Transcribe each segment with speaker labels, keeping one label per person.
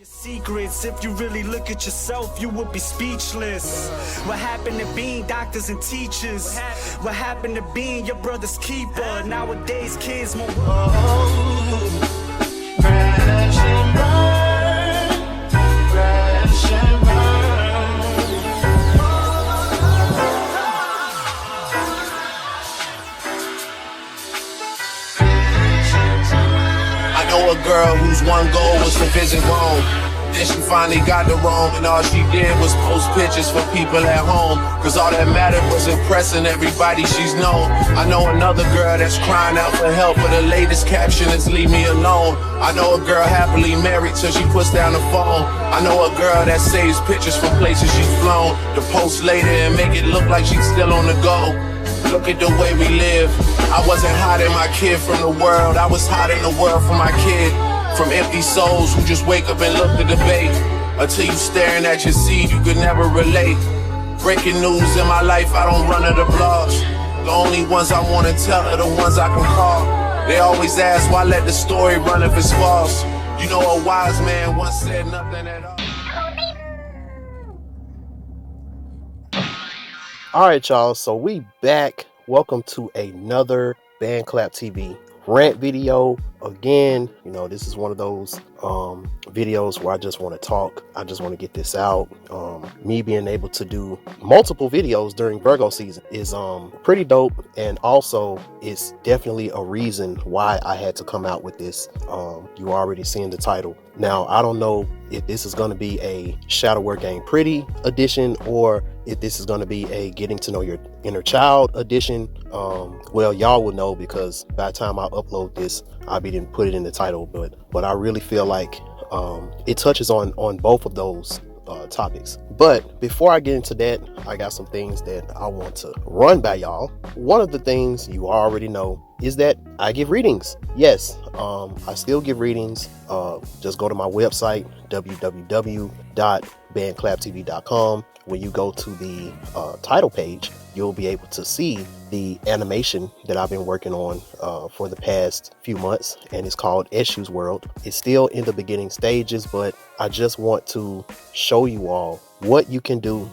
Speaker 1: Secrets, if you really look at yourself, you would be speechless. What happened to being doctors and teachers? What happened to being your brother's keeper? Nowadays, kids more. Crash and burn, crash and burn.
Speaker 2: I know a girl whose one goal was to visit Rome. Then she finally got to Rome, and all she did was post pictures for people at home. Cause all that mattered was impressing everybody she's known. I know another girl that's crying out for help, but her latest caption is "Leave me alone." I know a girl happily married till she puts down the phone. I know a girl that saves pictures from places she's flown to post later and make it look like she's still on the go. Look at the way we live. I wasn't hiding my kid from the world, I was hiding the world from my kid. From empty souls who just wake up and look to debate. Until you staring at your seed, you could never relate. Breaking news in my life, I don't run to the blogs. The only ones I wanna tell are the ones I can call. They always ask why let the story run if it's false. You know a wise man once said nothing at all.
Speaker 3: Alright y'all, so we back. Welcome to another BandClap TV rant video. Again, you know, this is one of those videos where I just want to talk. I just want to get this out. Me being able to do multiple videos during Virgo season is pretty dope, and also it's definitely a reason why I had to come out with this. You already seen the title. Now, I don't know if this is going to be a Shadow Work Ain't Pretty edition or if this is going to be a Getting to Know Your Inner Child edition. Well, y'all will know because by the time I upload this, I'll be didn't put it in the title, but I really feel like it touches on both of those topics. But before I get into that, I got some things that I want to run by y'all. One of the things you already know is that I give readings. Yes, I still give readings. Just go to my website, www.bandclaptv.com. When you go to the title page, you'll be able to see the animation that I've been working on for the past few months, and it's called Eshu's World. It's still in the beginning stages, but I just want to show you all what you can do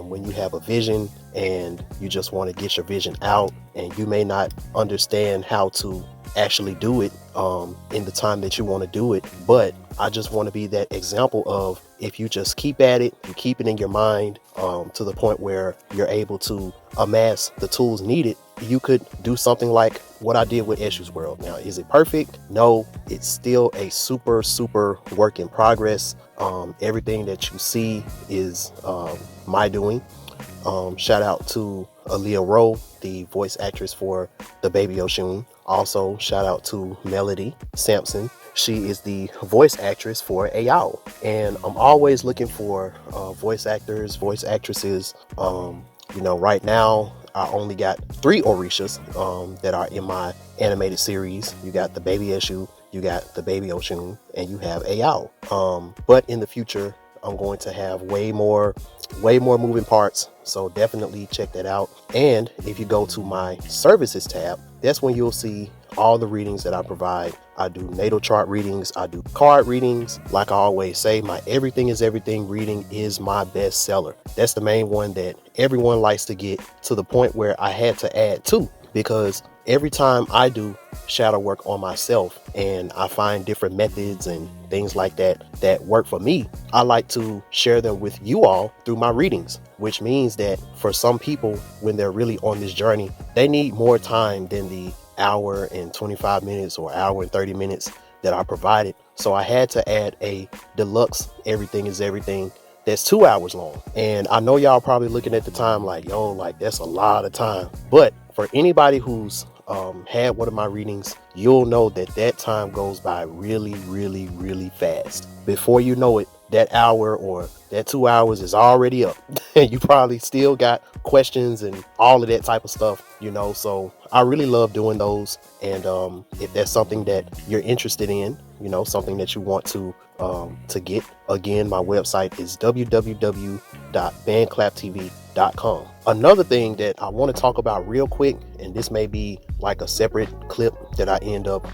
Speaker 3: when you have a vision and you just want to get your vision out, and you may not understand how to actually do it in the time that you want to do it. But I just want to be that example of, if you just keep at it, you keep it in your mind to the point where you're able to amass the tools needed, you could do something like what I did with Eshu's World. Now, is it perfect? No, it's still a super work in progress. Everything that you see is my doing. Shout out to Aaliyah Rowe, the voice actress for the Baby Oshun. Also, shout out to Melody Sampson. She is the voice actress for Ayao. And I'm always looking for voice actors, voice actresses. You know, right now, I only got 3 Orishas that are in my animated series. You got the Baby Eshu, you got the Baby Oshun, and you have Ayao. But in the future, I'm going to have way more moving parts. So definitely check that out. And if you go to my services tab, that's when you'll see all the readings that I provide. I do natal chart readings, I do card readings. Like I always say, my Everything is Everything reading is my best seller. That's the main one that everyone likes to get, to the point where I had to add 2, because every time I do shadow work on myself and I find different methods and things like that that work for me, I like to share them with you all through my readings, which means that for some people, when they're really on this journey, they need more time than the hour and 25 minutes or hour and 30 minutes that I provided. So I had to add a deluxe Everything is Everything that's 2 hours long. And I know y'all probably looking at the time like, yo, like that's a lot of time. But for anybody who's had one of my readings, you'll know that time goes by really fast. Before you know it, that hour or that 2 hours is already up. And you probably still got questions and all of that type of stuff, you know. So I really love doing those. And if that's something that you're interested in, you know, something that you want to get, again, my website is www.bandclaptv.com. Another thing that I want to talk about real quick, and this may be like a separate clip that I end up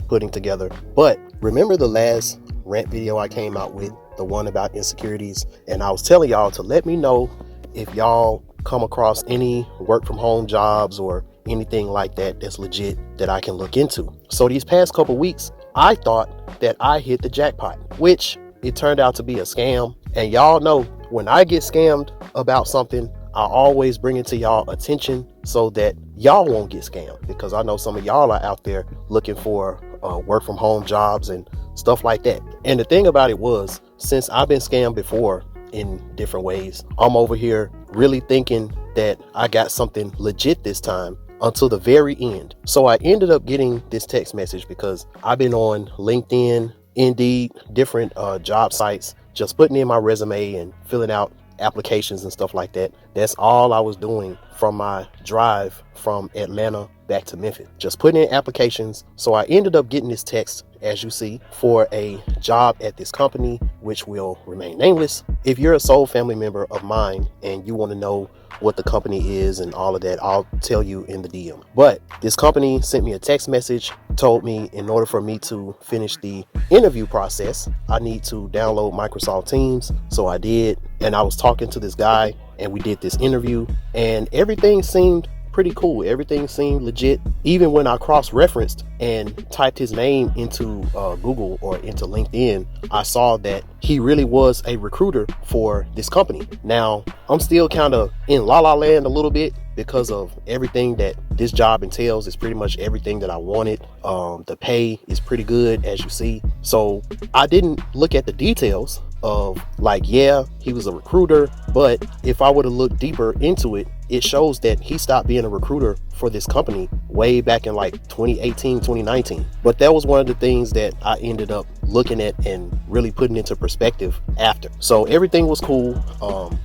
Speaker 3: putting together, but remember the last rant video I came out with, the one about insecurities, and I was telling y'all to let me know if y'all come across any work from home jobs or anything like that that's legit that I can look into. So these past couple weeks, I thought that I hit the jackpot, which it turned out to be a scam. And y'all know when I get scammed about something, I always bring it to y'all attention so that y'all won't get scammed, because I know some of y'all are out there looking for work from home jobs and stuff like that. And the thing about it was, since I've been scammed before in different ways, I'm over here really thinking that I got something legit this time until the very end. So I ended up getting this text message because I've been on LinkedIn, Indeed, different job sites, just putting in my resume and filling out applications and stuff like that. That's all I was doing from my drive from Atlanta back to Memphis, just putting in applications. So I ended up getting this text, as you see, for a job at this company, which will remain nameless. If you're a soul family member of mine and you want to know what the company is and all of that, I'll tell you in the DM. But this company sent me a text message, told me in order for me to finish the interview process, I need to download Microsoft Teams. So I did, and I was talking to this guy and we did this interview, and everything seemed pretty cool. Everything seemed legit. Even when I cross-referenced and typed his name into Google or into LinkedIn, I saw that he really was a recruiter for this company. Now, I'm still kind of in la la land a little bit because of everything that this job entails. Is pretty much everything that I wanted. The pay is pretty good, as you see. So I didn't look at the details of like, yeah, he was a recruiter, but if I would have looked deeper into it, it shows that he stopped being a recruiter for this company way back in like 2018, 2019. But that was one of the things that I ended up looking at and really putting into perspective after. So everything was cool.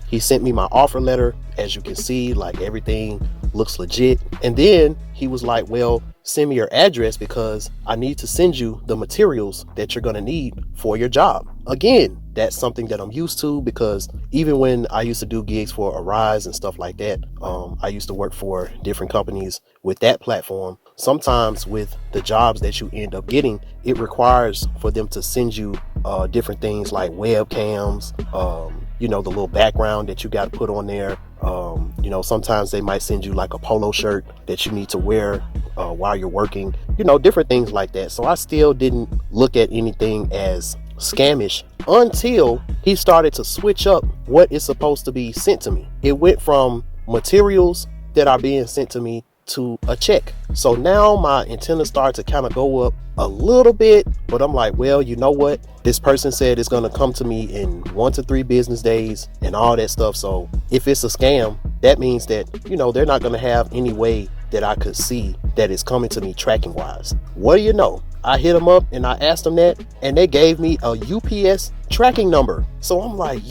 Speaker 3: He sent me my offer letter. As you can see, like everything looks legit. And then he was like, well, send me your address because I need to send you the materials that you're going to need for your job. Again, that's something that I'm used to, because even when I used to do gigs for Arise and stuff like that, I used to work for different companies with that platform. Sometimes with the jobs that you end up getting, it requires for them to send you different things like webcams, the little background that you got to put on there. Sometimes they might send you like a polo shirt that you need to wear while you're working, different things like that. So I still didn't look at anything as scamish until he started to switch up what is supposed to be sent to me. It went from materials that are being sent to me to a check. So now my antenna started to kind of go up a little bit, but I'm like, well, you know what? This person said it's going to come to me in 1 to 3 business days and all that stuff. So if it's a scam, that means that, they're not going to have any way that I could see that it's coming to me tracking wise. What do you know? I hit them up and I asked them that, and they gave me a UPS tracking number. So I'm like,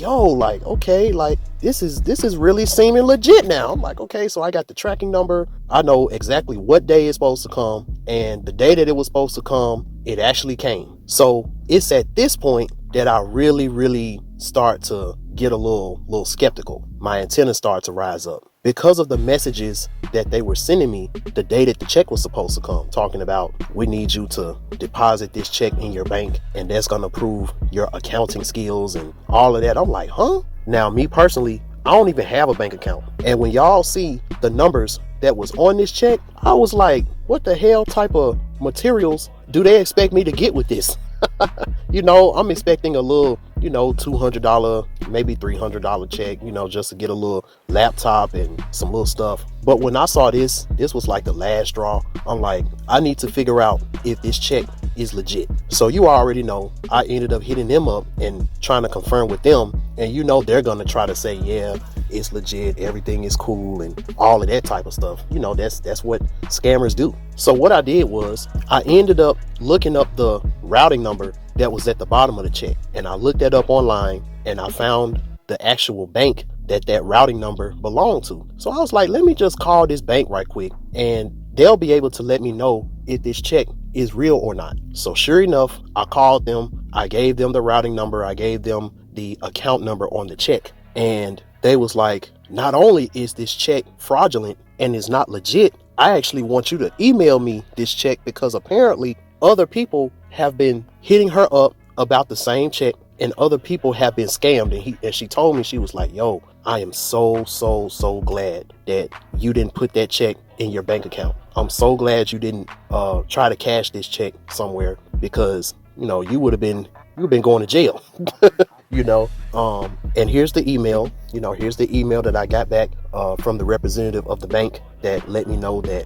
Speaker 3: okay, this is really seeming legit now. I'm like, okay, so I got the tracking number. I know exactly what day it's supposed to come, and the day that it was supposed to come, it actually came. So it's at this point that I really start to get a little skeptical. My antenna started to rise up because of the messages that they were sending me the day that the check was supposed to come, talking about, we need you to deposit this check in your bank and that's going to prove your accounting skills and all of that. I'm like, huh? Now, me personally, I don't even have a bank account. And when y'all see the numbers that was on this check, I was like, what the hell type of materials do they expect me to get with this? I'm expecting a little, $200, maybe $300 check, just to get a little laptop and some little stuff. But when I saw this was like the last straw. I'm like, I need to figure out if this check is legit. So you already know, I ended up hitting them up and trying to confirm with them. And they're going to try to say, yeah, it's legit, everything is cool and all of that type of stuff. That's what scammers do. So what I did was I ended up looking up the routing number that was at the bottom of the check, and I looked that up online and I found the actual bank that routing number belonged to. So I was like, let me just call this bank right quick and they'll be able to let me know if this check is real or not. So sure enough, I called them, I gave them the routing number, I gave them the account number on the check, and they was like, not only is this check fraudulent and is not legit, I actually want you to email me this check because apparently other people have been hitting her up about the same check, and other people have been scammed. And she told me, she was like, yo, I am so glad that you didn't put that check in your bank account. I'm so glad you didn't try to cash this check somewhere, because you would have been going to jail. And here's the email. Here's the email that I got back from the representative of the bank that let me know that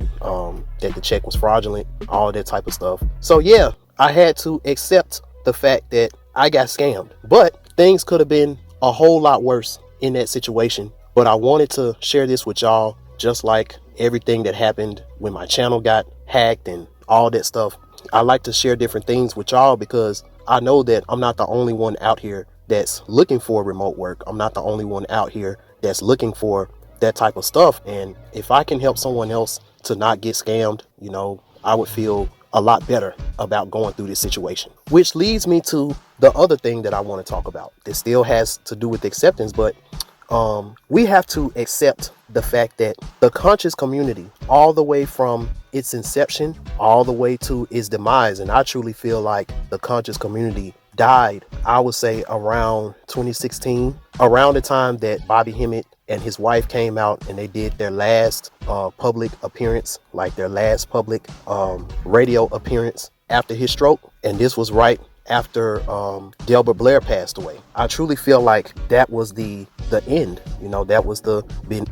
Speaker 3: that the check was fraudulent, all that type of stuff. So yeah, I had to accept the fact that I got scammed, but things could have been a whole lot worse in that situation. But I wanted to share this with y'all, just like everything that happened when my channel got hacked and all that stuff. I like to share different things with y'all because I know that I'm not the only one out here that's looking for remote work. I'm not the only one out here that's looking for that type of stuff. And if I can help someone else to not get scammed, I would feel a lot better about going through this situation. Which leads me to the other thing that I want to talk about. This still has to do with acceptance, but we have to accept the fact that the conscious community, all the way from its inception all the way to its demise, and I truly feel like the conscious community died, I would say around 2016, around the time that Bobby Hemmett and his wife came out and they did their last public appearance, like their last public radio appearance after his stroke. And this was right after Delbert Blair passed away. I truly feel like that was the end. That was the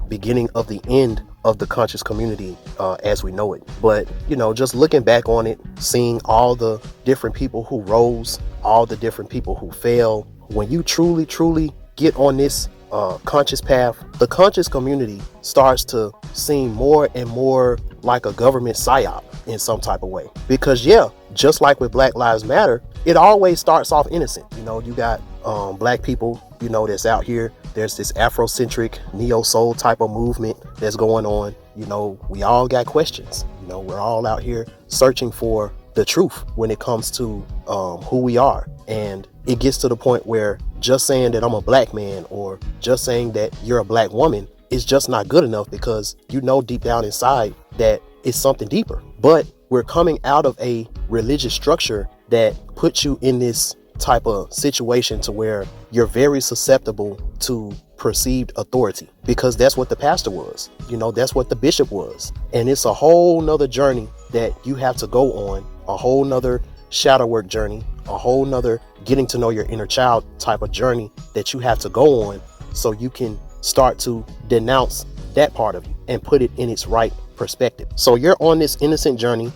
Speaker 3: beginning of the end of the conscious community as we know it. But just looking back on it, seeing all the different people who rose, all the different people who fell, when you truly get on this conscious path, the conscious community starts to seem more and more like a government psyop in some type of way. Because just like with Black Lives Matter, it always starts off innocent. You got black people, that's out here. There's this Afrocentric neo soul type of movement that's going on. We all got questions. We're all out here searching for the truth when it comes to who we are. And it gets to the point where just saying that I'm a black man or just saying that you're a black woman is just not good enough, because deep down inside that it's something deeper. But we're coming out of a religious structure that puts you in this type of situation to where you're very susceptible to perceived authority, because that's what the pastor was. That's what the bishop was. And it's a whole nother journey that you have to go on, a whole nother shadow work journey, a whole nother getting to know your inner child type of journey that you have to go on, so you can start to denounce that part of you and put it in its right perspective. So you're on this innocent journey,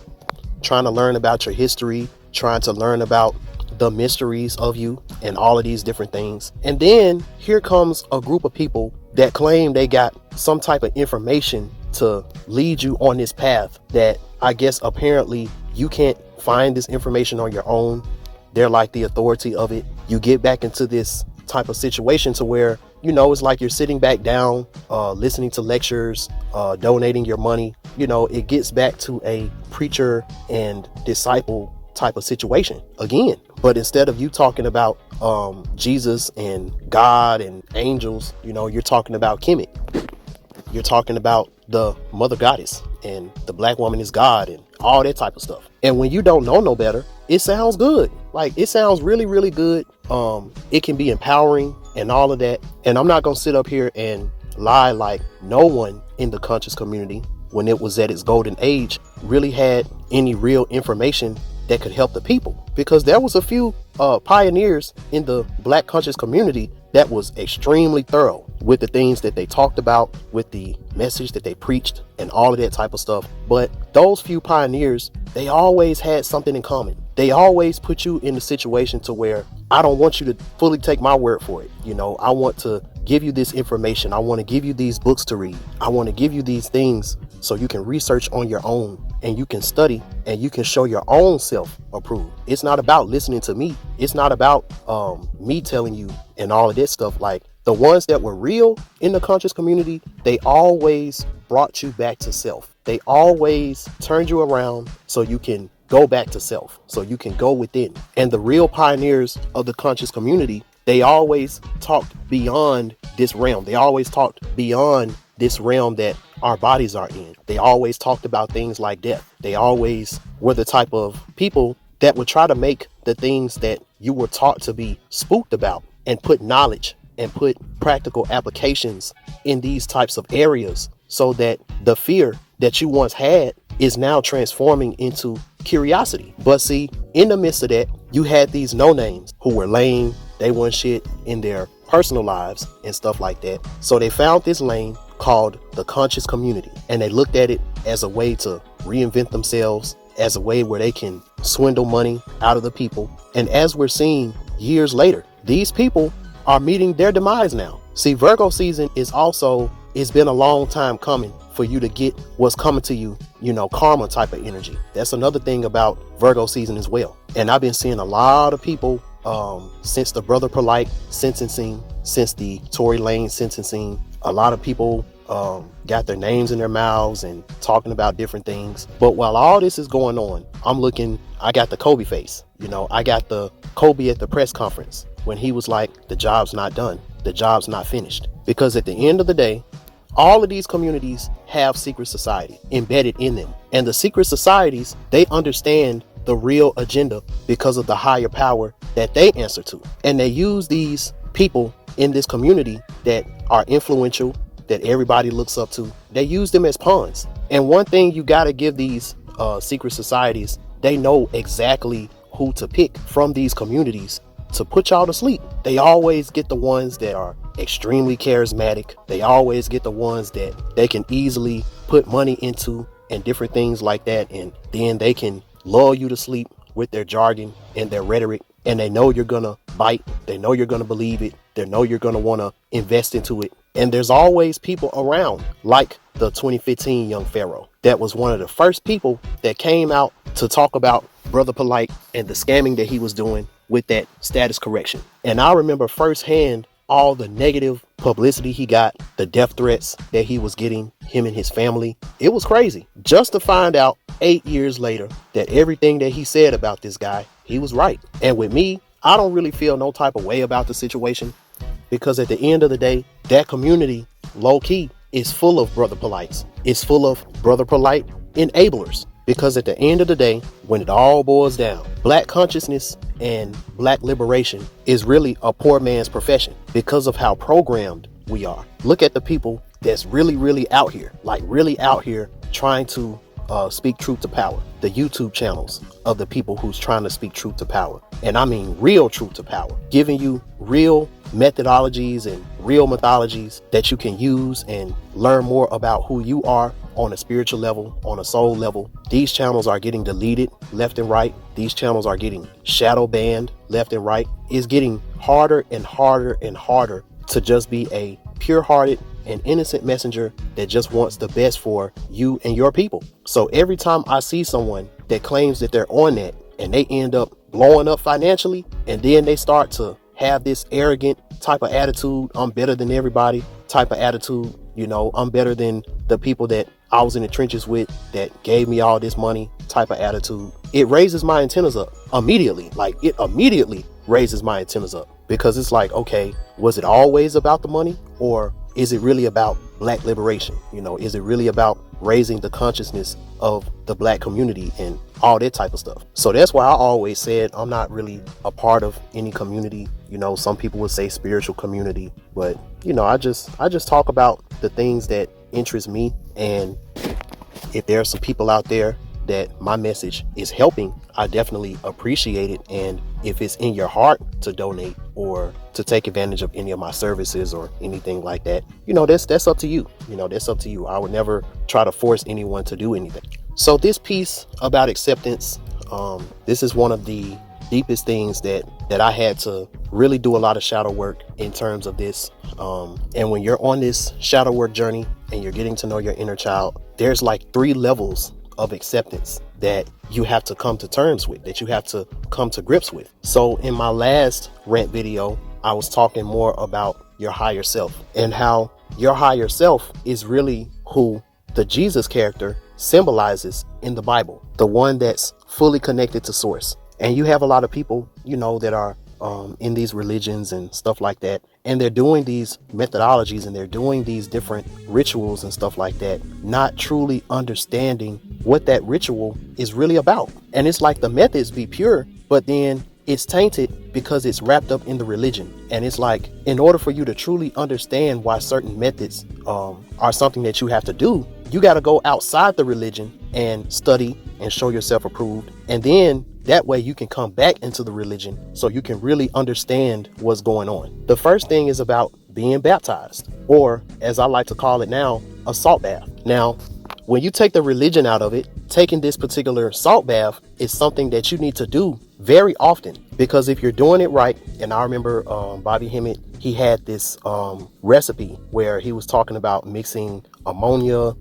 Speaker 3: trying to learn about your history, trying to learn about the mysteries of you and all of these different things. And then here comes a group of people that claim they got some type of information to lead you on this path that I guess apparently you can't find this information on your own. They're like the authority of it. You get back into this type of situation to where it's like you're sitting back down, listening to lectures, donating your money. It gets back to a preacher and disciple type of situation again. But instead of you talking about Jesus and God and angels, you're talking about Kemet. You're talking about the mother goddess and the black woman is God and all that type of stuff. And when you don't know no better, it sounds good. Like, it sounds really good. It can be empowering and all of that. And I'm not gonna sit up here and lie like no one in the conscious community, when it was at its golden age, really had any real information that could help the people, because there was a few pioneers in the black conscious community that was extremely thorough with the things that they talked about, with the message that they preached and all of that type of stuff. But those few pioneers, they always had something in common. They always put you in a situation to where I don't want you to fully take my word for it. I want to give you this information. I want to give you these books to read. I want to give you these things so you can research on your own and you can study and you can show your own self approved. It's not about listening to me. It's not about me telling you and all of this stuff. Like, the ones that were real in the conscious community, they always brought you back to self. They always turned you around so you can go back to self, so you can go within. And the real pioneers of the conscious community, they always talked beyond this realm. They always talked beyond this realm that our bodies are in. They always talked about things like death. They always were the type of people that would try to make the things that you were taught to be spooked about and put knowledge and put practical applications in these types of areas, so that the fear that you once had is now transforming into curiosity. But see, in the midst of that, you had these no names who were lame. They weren't shit in their personal lives and stuff like that. So they found this lane called the conscious community, and they looked at it as a way to reinvent themselves, as a way where they can swindle money out of the people. And as we're seeing years later, these people are meeting their demise now. See, Virgo season it's been a long time coming for you to get what's coming to you, karma type of energy. That's another thing about Virgo season as well. And I've been seeing a lot of people since the Brother Polite sentencing, since the Tory Lane sentencing, a lot of people got their names in their mouths and talking about different things. But while all this is going on, I got the Kobe face. I got the Kobe at the press conference when he was like, the job's not done. The job's not finished. Because at the end of the day, all of these communities have secret society embedded in them. And the secret societies, they understand the real agenda because of the higher power that they answer to. And they use these people in this community that are influential, that everybody looks up to. They use them as pawns. And one thing you got to give these secret societies, they know exactly who to pick from these communities to put y'all to sleep. They always get the ones that are extremely charismatic. They always get the ones that they can easily put money into and different things like that. And then they can lull you to sleep with their jargon and their rhetoric. And they know you're gonna bite. They know you're gonna believe it. They know you're gonna want to invest into it. And there's always people around, like the 2015 young pharaoh that was one of the first people that came out to talk about Brother Polite and the scamming that he was doing with that status correction. And I remember firsthand all the negative publicity he got, the death threats that he was getting, him and his family. It was crazy. Just to find out 8 years later that everything that he said about this guy, he was right. And with me, I don't really feel no type of way about the situation, because at the end of the day, that community, low key, is full of Brother Polites. It's full of Brother Polite enablers. Because at the end of the day, when it all boils down, black consciousness and black liberation is really a poor man's profession because of how programmed we are. Look at the people that's really out here, trying to speak truth to power. The YouTube channels of the people who's trying to speak truth to power. And I mean real truth to power, giving you real methodologies and real mythologies that you can use and learn more about who you are on a spiritual level, on a soul level. These channels are getting deleted left and right. These channels are getting shadow banned left and right. It's getting harder and harder and harder to just be a pure-hearted and innocent messenger that just wants the best for you and your people. So every time I see someone that claims that they're on that and they end up blowing up financially, and then they start to have this arrogant type of attitude, I'm better than everybody type of attitude, I'm better than the people that I was in the trenches with that gave me all this money type of attitude, it raises my antennas up immediately. Like, it immediately raises my antennas up, because it's like, okay, was it always about the money, or is it really about black liberation? Is it really about raising the consciousness of the black community and all that type of stuff? So that's why I always said I'm not really a part of any community. Some people would say spiritual community, but I just talk about the things that interest me. And if there are some people out there that my message is helping, I definitely appreciate it. And if it's in your heart to donate or to take advantage of any of my services or anything like that, that's up to you. That's up to you. I would never try to force anyone to do anything. So this piece about acceptance, this is one of the deepest things that I had to really do a lot of shadow work in terms of this. And when you're on this shadow work journey and you're getting to know your inner child, there's like 3 levels of acceptance that you have to come to terms with, that you have to come to grips with. So in my last rant video, I was talking more about your higher self and how your higher self is really who the Jesus character symbolizes in the Bible, the one that's fully connected to source. And you have a lot of people, that are in these religions and stuff like that, and they're doing these methodologies and they're doing these different rituals and stuff like that, not truly understanding what that ritual is really about. And it's like the methods be pure, but then it's tainted because it's wrapped up in the religion. And it's like, in order for you to truly understand why certain methods are something that you have to do, you got to go outside the religion and study and show yourself approved. And then that way you can come back into the religion so you can really understand what's going on. The first thing is about being baptized, or as I like to call it now, a salt bath. Now, when you take the religion out of it, taking this particular salt bath is something that you need to do very often, because if you're doing it right, and I remember Bobby Hemmett, he had this recipe where he was talking about mixing ammonia,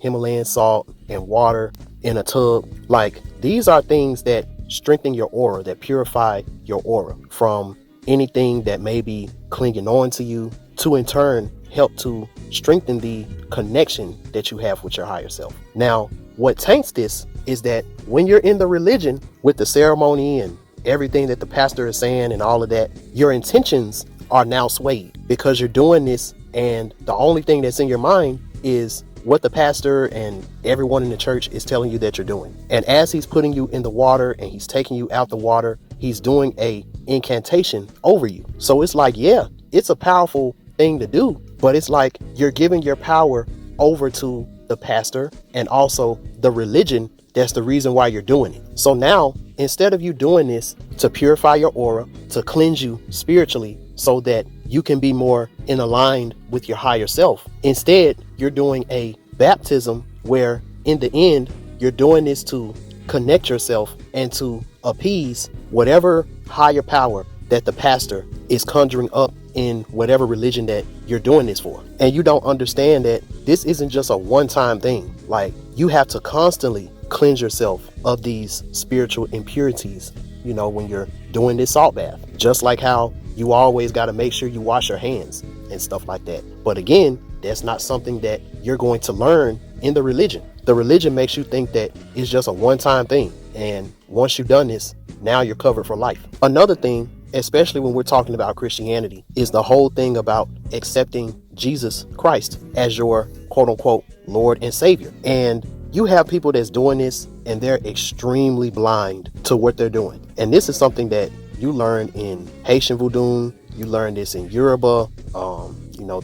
Speaker 3: Himalayan salt, and water in a tub. Like, these are things that strengthen your aura, that purify your aura from anything that may be clinging on to you, to in turn help to strengthen the connection that you have with your higher self. Now, what taints this is that when you're in the religion with the ceremony and everything that the pastor is saying and all of that, your intentions are now swayed because you're doing this, and the only thing that's in your mind is what the pastor and everyone in the church is telling you that you're doing. And as he's putting you in the water and he's taking you out the water, he's doing a incantation over you. So it's like, yeah, it's a powerful thing to do, but it's like you're giving your power over to the pastor and also the religion. That's the reason why you're doing it. So now, instead of you doing this to purify your aura, to cleanse you spiritually so that you can be more in aligned with your higher self, instead you're doing a baptism where in the end you're doing this to connect yourself and to appease whatever higher power that the pastor is conjuring up in whatever religion that you're doing this for. And you don't understand that this isn't just a one-time thing. Like, you have to constantly cleanse yourself of these spiritual impurities, you know, when you're doing this salt bath. Just like how you always got to make sure you wash your hands and stuff like that. But again, that's not something that you're going to learn in the religion. The religion makes you think that it's just a one-time thing. And once you've done this, now you're covered for life. Another thing, especially when we're talking about Christianity, is the whole thing about accepting Jesus Christ as your quote unquote Lord and Savior. And you have people that's doing this and they're extremely blind to what they're doing. And this is something that you learn in Haitian Voodoo, you learn this in Yoruba,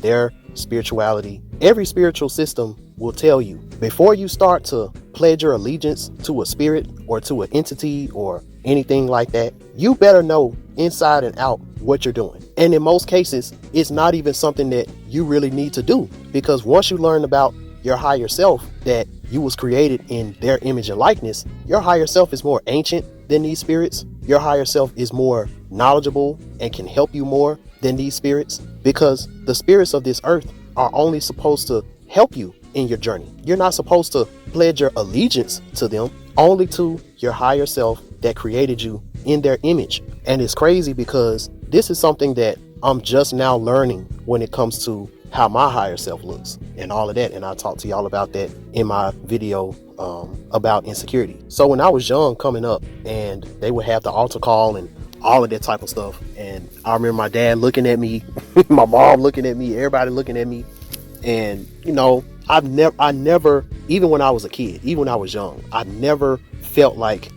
Speaker 3: their spirituality. Every spiritual system will tell you before you start to pledge your allegiance to a spirit or to an entity or anything like that, you better know inside and out what you're doing. And in most cases, it's not even something that you really need to do, because once you learn about your higher self, that you was created in their image and likeness, your higher self is more ancient than these spirits. Your higher self is more knowledgeable and can help you more than these spirits, because the spirits of this earth are only supposed to help you in your journey. You're not supposed to pledge your allegiance to them, only to your higher self that created you in their image. And it's crazy because this is something that I'm just now learning when it comes to how my higher self looks and all of that. And I talked to y'all about that in my video about insecurity. So when I was young coming up, and they would have the altar call and all of that type of stuff, and I remember my dad looking at me, my mom looking at me, everybody looking at me. And I never, even when I was a kid, even when I was young, I never felt like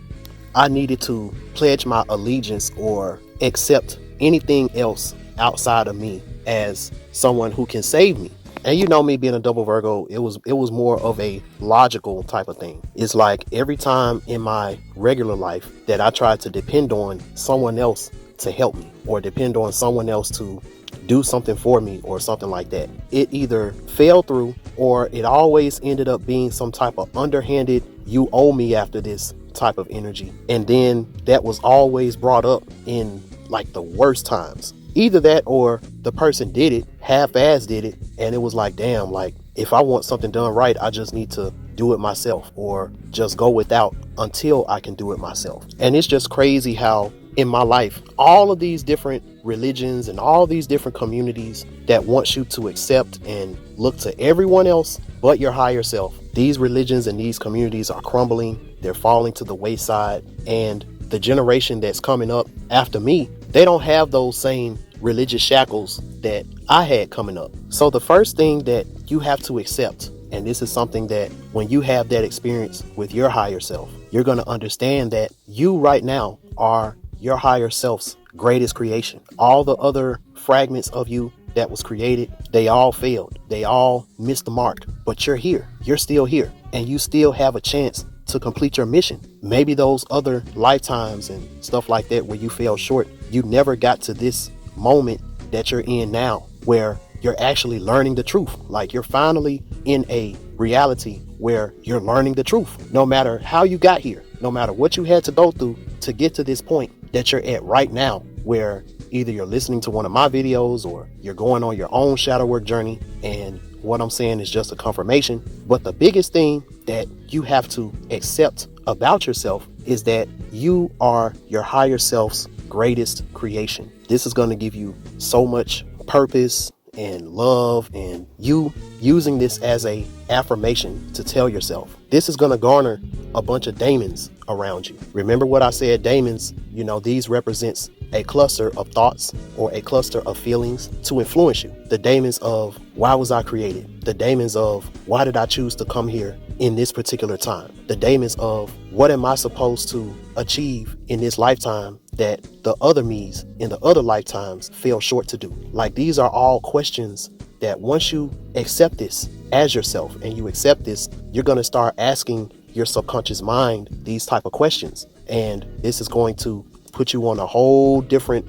Speaker 3: I needed to pledge my allegiance or accept anything else outside of me as someone who can save me. And me being a double Virgo, it was more of a logical type of thing. It's like every time in my regular life that I tried to depend on someone else to help me, or depend on someone else to do something for me or something like that, it either fell through, or it always ended up being some type of underhanded, you owe me after this type of energy. And then that was always brought up in like the worst times. Either that, or the person did it, half-ass did it, and it was like, damn, like if I want something done right, I just need to do it myself, or just go without until I can do it myself. And it's just crazy how in my life, all of these different religions and all these different communities that want you to accept and look to everyone else but your higher self, these religions and these communities are crumbling, they're falling to the wayside. And the generation that's coming up after me, they don't have those same religious shackles that I had coming up. So the first thing that you have to accept, and this is something that when you have that experience with your higher self, you're going to understand that you right now are your higher self's greatest creation. All the other fragments of you that was created, they all failed. They all missed the mark. But you're here. You're still here. And you still have a chance to complete your mission. Maybe those other lifetimes and stuff like that where you fell short, you never got to this moment that you're in now, where you're actually learning the truth. Like, you're finally in a reality where you're learning the truth. No matter how you got here, no matter what you had to go through to get to this point that you're at right now, where either you're listening to one of my videos or you're going on your own shadow work journey. And what I'm saying is just a confirmation. But the biggest thing that you have to accept about yourself is that you are your higher self's greatest creation. This is going to give you so much purpose and love, and you using this as a affirmation to tell yourself. This is going to garner a bunch of daemons around you. Remember what I said, daemons, these represents a cluster of thoughts or a cluster of feelings to influence you. The daemons of why was I created? The daemons of why did I choose to come here in this particular time? The daemons of what am I supposed to achieve in this lifetime that the other me's in the other lifetimes fell short to do? Like, these are all questions that once you accept this as yourself and you accept this, you're going to start asking your subconscious mind these type of questions. And this is going to put you on a whole different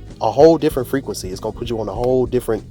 Speaker 3: frequency. It's going to put you on a whole different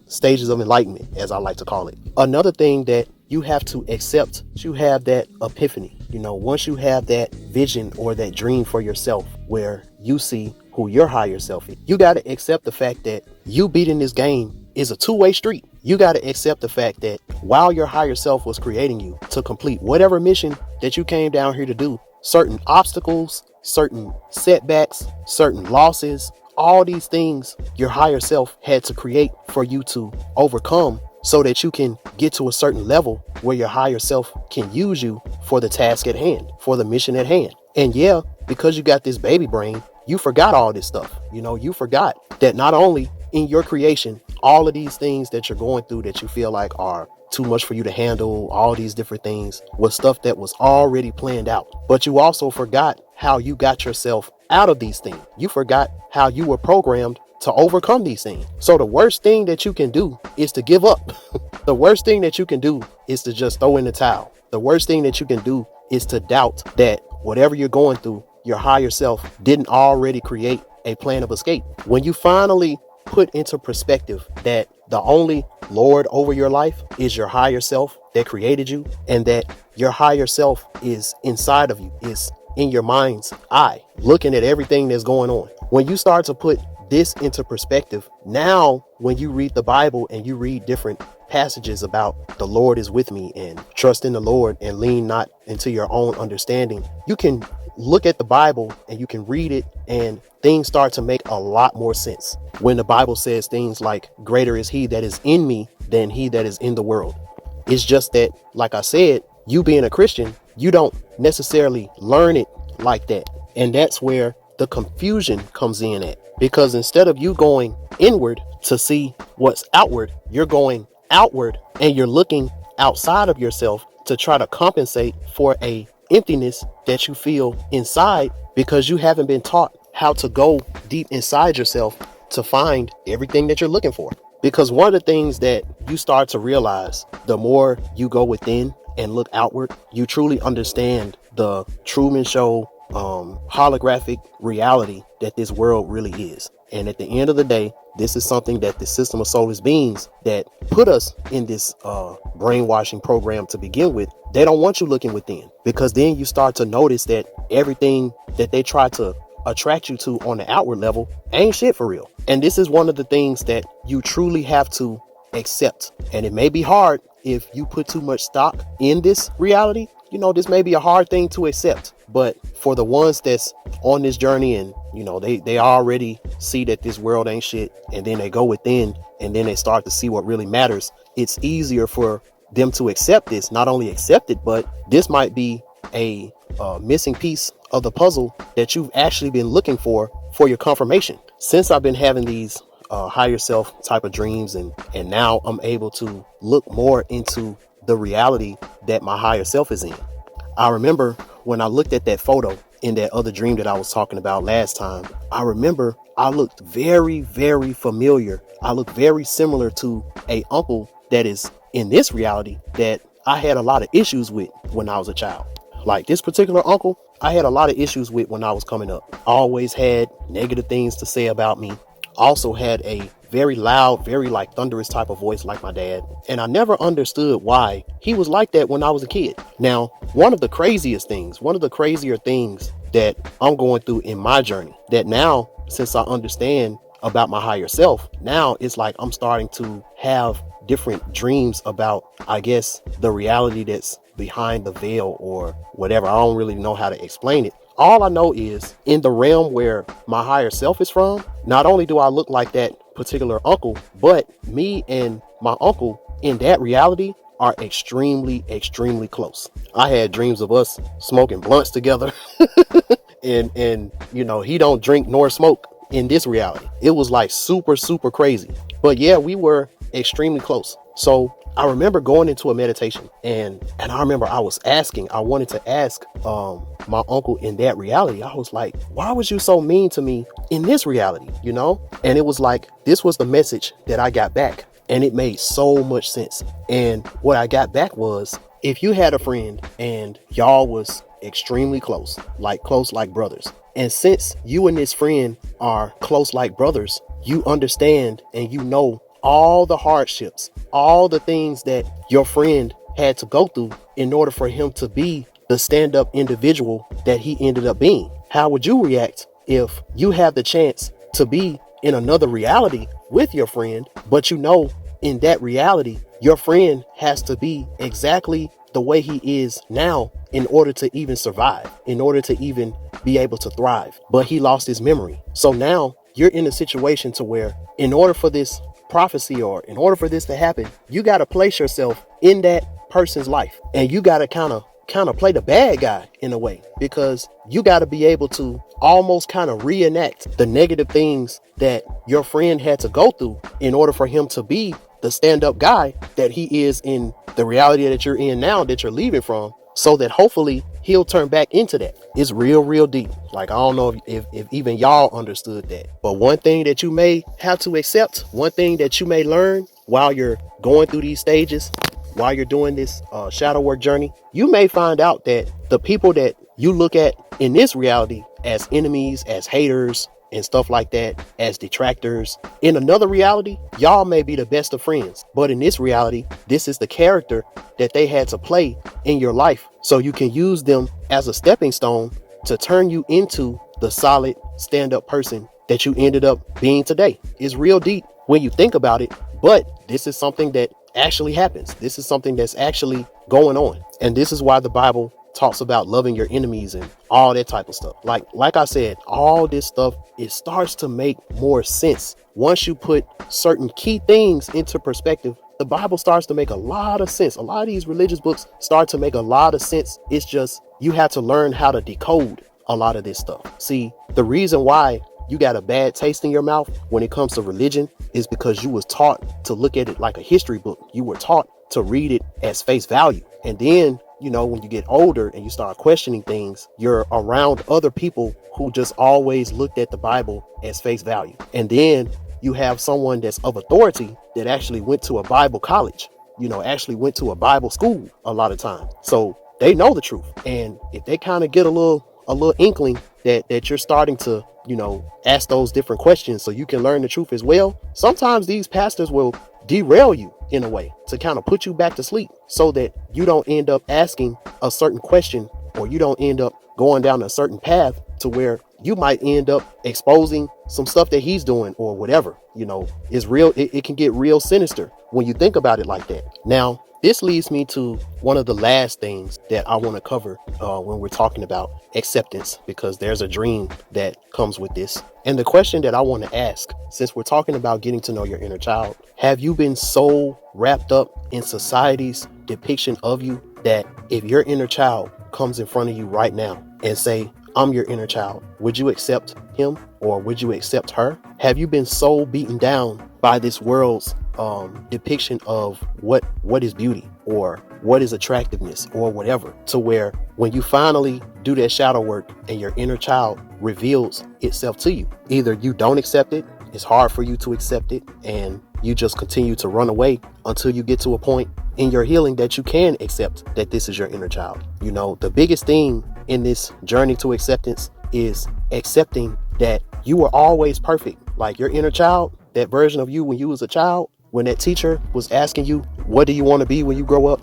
Speaker 3: stages of enlightenment, as I like to call it. Another thing that you have to accept, you have that epiphany. Once you have that vision or that dream for yourself where you see who your higher self is, you got to accept the fact that you beating this game is a two-way street. You got to accept the fact that while your higher self was creating you to complete whatever mission that you came down here to do, certain obstacles, certain setbacks, certain losses, all these things your higher self had to create for you to overcome so that you can get to a certain level where your higher self can use you for the task at hand, for the mission at hand. And yeah, because you got this baby brain, you forgot all this stuff. You forgot that not only in your creation, all of these things that you're going through that you feel like are too much for you to handle, all these different things was stuff that was already planned out. But you also forgot how you got yourself out of these things. You forgot how you were programmed to overcome these things. So the worst thing that you can do is to give up. The worst thing that you can do is to just throw in the towel. The worst thing that you can do is to doubt that whatever you're going through, your higher self didn't already create a plan of escape. When you finally put into perspective that the only Lord over your life is your higher self that created you, and that your higher self is inside of you, is in your mind's eye, looking at everything that's going on. When you start to put this into perspective, now when you read the Bible and you read different passages about the Lord is with me and trust in the Lord and lean not into your own understanding, you can look at the Bible and you can read it and things start to make a lot more sense. When the Bible says things like, greater is he that is in me than he that is in the world. It's just that, like I said, you being a Christian, you don't necessarily learn it like that. And that's where the confusion comes in at. Because instead of you going inward to see what's outward, you're going outward and you're looking outside of yourself to try to compensate for a emptiness that you feel inside, because you haven't been taught how to go deep inside yourself to find everything that you're looking for. Because one of the things that you start to realize, the more you go within and look outward, you truly understand the Truman Show holographic reality that this world really is. And at the end of the day, this is something that the system of soulless beings that put us in this brainwashing program to begin with, they don't want you looking within, because then you start to notice that everything that they try to attract you to on the outward level ain't shit for real. And this is one of the things that you truly have to accept. And it may be hard if you put too much stock in this reality. This may be a hard thing to accept, but for the ones that's on this journey and, they already see that this world ain't shit, and then they go within and then they start to see what really matters, it's easier for them to accept this, not only accept it, but this might be a missing piece of the puzzle that you've actually been looking for your confirmation. Since I've been having these higher self type of dreams, and now I'm able to look more into the reality that my higher self is in. I remember when I looked at that photo in that other dream that I was talking about last time, I remember I looked very, very familiar. I looked very similar to a uncle that is in this reality that I had a lot of issues with when I was a child. Like this particular uncle, I had a lot of issues with when I was coming up. Always had negative things to say about me. Also had a very loud, very like thunderous type of voice like my dad. And I never understood why he was like that when I was a kid. Now, one of the crazier things that I'm going through in my journey, that now, since I understand about my higher self, now it's like I'm starting to have different dreams about, I guess, the reality that's behind the veil or whatever. I don't really know how to explain it. All I know is in the realm where my higher self is from, not only do I look like that particular uncle, but me and my uncle in that reality are extremely, extremely close. I had dreams of us smoking blunts together and you know, he don't drink nor smoke in this reality. It was like super, super crazy. But yeah, we were extremely close. So I remember going into a meditation and I remember I wanted to ask my uncle in that reality. I was like, why was you so mean to me in this reality? You know? And it was like, this was the message that I got back. And it made so much sense. And what I got back was, if you had a friend and y'all was extremely close like brothers, and since you and this friend are close like brothers, you understand and you know all the hardships, all the things that your friend had to go through in order for him to be the stand-up individual that he ended up being. How would you react if you have the chance to be in another reality with your friend, but you know in that reality your friend has to be exactly the way he is now in order to even survive, in order to even be able to thrive, but he lost his memory. So now you're in a situation to where in order for this prophecy or in order for this to happen, you got to place yourself in that person's life, and you got to kind of play the bad guy in a way, because you got to be able to almost kind of reenact the negative things that your friend had to go through in order for him to be the stand-up guy that he is in the reality that you're in now, that you're leaving from, so that hopefully he'll turn back into that. It's real, real deep. Like, I don't know if even y'all understood that. But one thing that you may have to accept, one thing that you may learn while you're going through these stages, while you're doing this shadow work journey, you may find out that the people that you look at in this reality as enemies, as haters, and stuff like that, as detractors, in another reality, y'all may be the best of friends. But in this reality, this is the character that they had to play in your life, so you can use them as a stepping stone to turn you into the solid stand-up person that you ended up being today. It's real deep when you think about it, but this is something that actually happens. This is something that's actually going on. And this is why the Bible talks about loving your enemies and all that type of stuff. Like I said, all this stuff, it starts to make more sense. Once you put certain key things into perspective, the Bible starts to make a lot of sense. A lot of these religious books start to make a lot of sense. It's just, you have to learn how to decode a lot of this stuff. See, the reason why you got a bad taste in your mouth when it comes to religion is because you was taught to look at it like a history book. You were taught to read it as face value. And then, you know, when you get older and you start questioning things, you're around other people who just always looked at the Bible as face value. And then you have someone that's of authority that actually went to a Bible college, you know, actually went to a Bible school a lot of times. So they know the truth. And if they kind of get a little inkling that you're starting to, you know, ask those different questions so you can learn the truth as well, sometimes these pastors will derail you in a way to kind of put you back to sleep so that you don't end up asking a certain question, or you don't end up going down a certain path to where you might end up exposing some stuff that he's doing or whatever. You know, it's real. It can get real sinister when you think about it like that. Now, this leads me to one of the last things that I want to cover when we're talking about acceptance, because there's a dream that comes with this. And the question that I want to ask, since we're talking about getting to know your inner child, have you been so wrapped up in society's depiction of you that if your inner child comes in front of you right now and say, I'm your inner child, would you accept him or would you accept her? Have you been so beaten down by this world's depiction of what is beauty or what is attractiveness or whatever, to where when you finally do that shadow work and your inner child reveals itself to you, either you don't accept it, it's hard for you to accept it, and you just continue to run away until you get to a point in your healing that you can accept that this is your inner child. You know, the biggest thing in this journey to acceptance is accepting that you were always perfect. Like your inner child, that version of you when you was a child, when that teacher was asking you, what do you want to be when you grow up?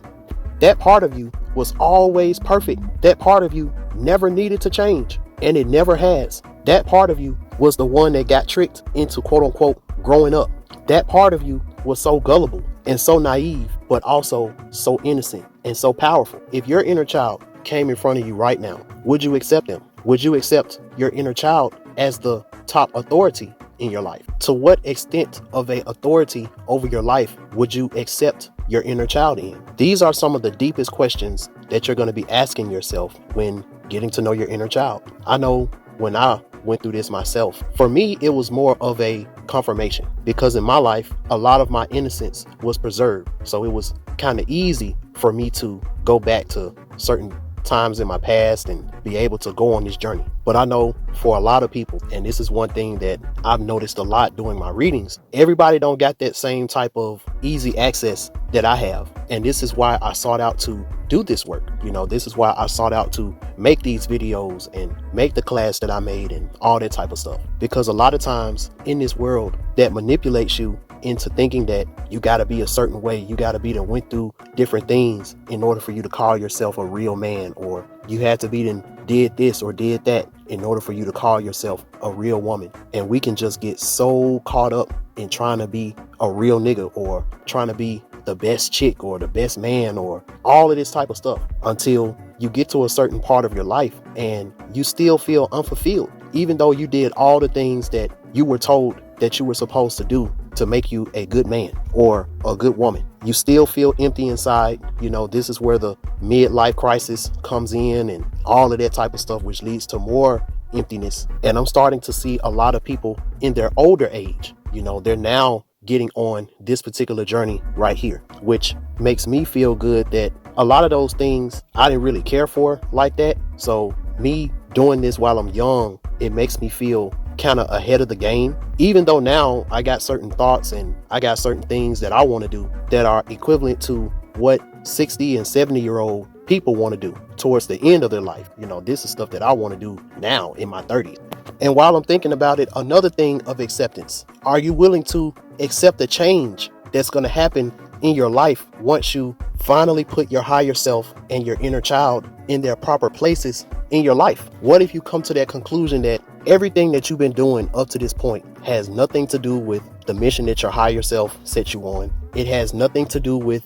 Speaker 3: That part of you was always perfect. That part of you never needed to change, and it never has. That part of you was the one that got tricked into quote unquote growing up. That part of you was so gullible and so naive, but also so innocent and so powerful. If your inner child came in front of you right now, would you accept them? Would you accept your inner child as the top authority in your life? To what extent of a authority over your life would you accept your inner child in? These are some of the deepest questions that you're going to be asking yourself when getting to know your inner child. I know when I went through this myself, for me, it was more of a confirmation, because in my life, a lot of my innocence was preserved. So it was kind of easy for me to go back to certain times in my past and be able to go on this journey. But I know for a lot of people, and this is one thing that I've noticed a lot doing my readings, everybody don't got that same type of easy access that I have. And this is why I sought out to do this work. You know, this is why I sought out to make these videos and make the class that I made and all that type of stuff. Because a lot of times in this world that manipulates you into thinking that you got to be a certain way, you got to be that went through different things in order for you to call yourself a real man, or you had to be then did this or did that in order for you to call yourself a real woman. And we can just get so caught up in trying to be a real nigga or trying to be the best chick or the best man or all of this type of stuff until you get to a certain part of your life and you still feel unfulfilled, even though you did all the things that you were told that you were supposed to do to make you a good man or a good woman. You still feel empty inside. You know, this is where the midlife crisis comes in and all of that type of stuff, which leads to more emptiness. And I'm starting to see a lot of people in their older age, you know, they're now getting on this particular journey right here, which makes me feel good that a lot of those things I didn't really care for like that. So me doing this while I'm young, it makes me feel kind of ahead of the game, even though now I got certain thoughts and I got certain things that I want to do that are equivalent to what 60 and 70-year-old people want to do towards the end of their life. You know, this is stuff that I want to do now in my 30s. And while I'm thinking about it, another thing of acceptance, are you willing to accept the change that's going to happen in your life once you finally put your higher self and your inner child in their proper places in your life? What if you come to that conclusion that everything that you've been doing up to this point has nothing to do with the mission that your higher self set you on? It has nothing to do with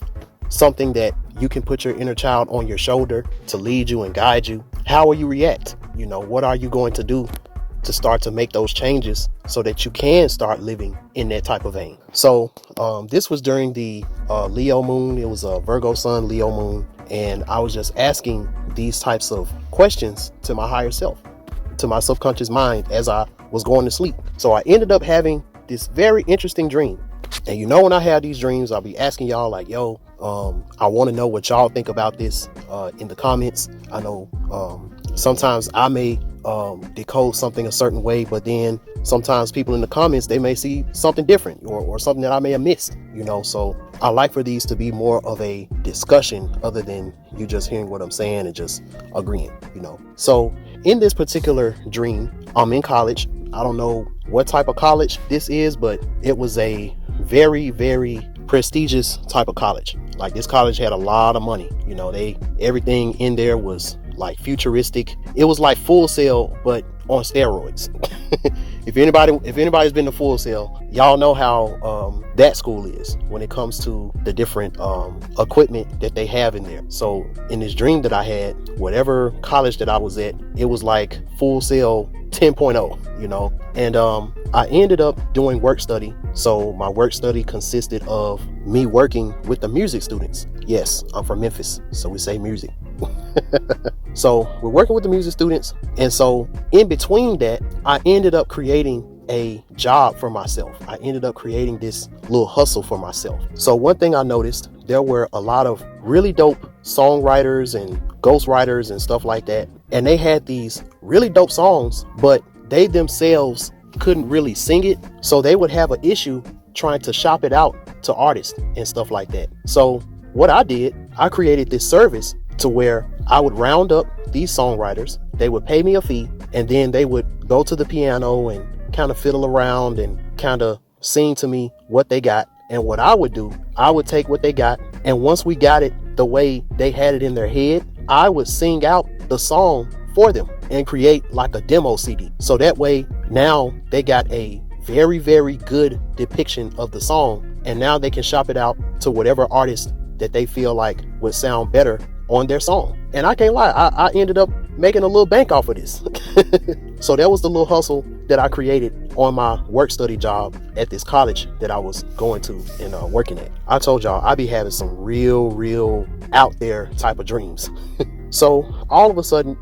Speaker 3: something that you can put your inner child on your shoulder to lead you and guide you. How will you react? You know, what are you going to do to start to make those changes so that you can start living in that type of vein? So this was during the Leo moon. It was a Virgo sun, Leo moon. And I was just asking these types of questions to my higher self, to my subconscious mind as I was going to sleep. So I ended up having this very interesting dream. And you know, when I have these dreams, I'll be asking y'all like, yo, I want to know what y'all think about this in the comments. I know sometimes I may decode something a certain way, but then sometimes people in the comments, they may see something different or something that I may have missed, you know. So I like for these to be more of a discussion other than you just hearing what I'm saying and just agreeing, you know. So in this particular dream, I'm in college. I don't know what type of college this is, but it was a very, very prestigious type of college. Like, this college had a lot of money, you know. Everything in there was like futuristic. It was like Full Sail, but on steroids. If anybody's been to Full Sail, y'all know how that school is when it comes to the different equipment that they have in there. So in this dream that I had, whatever college that I was at, it was like Full Sail 10.0, you know. And I ended up doing work study. So my work study consisted of me working with the music students. Yes, I'm from Memphis, so we say music. So we're working with the music students. And so in between that, I ended up creating a job for myself. I ended up creating this little hustle for myself. So one thing I noticed, there were a lot of really dope songwriters and ghostwriters and stuff like that. And they had these really dope songs, but they themselves couldn't really sing it. So they would have an issue trying to shop it out to artists and stuff like that. So what I did, I created this service to where I would round up these songwriters. They would pay me a fee, and then they would go to the piano and kind of fiddle around and kind of sing to me what they got. And what I would do, I would take what they got, and once we got it the way they had it in their head, I would sing out the song for them and create like a demo CD. So that way now they got a very, very good depiction of the song, and now they can shop it out to whatever artist that they feel like would sound better on their song. And I can't lie, I ended up making a little bank off of this. So that was the little hustle that I created on my work study job at this college that I was going to and working at. I told y'all I be having some real out there type of dreams. So all of a sudden,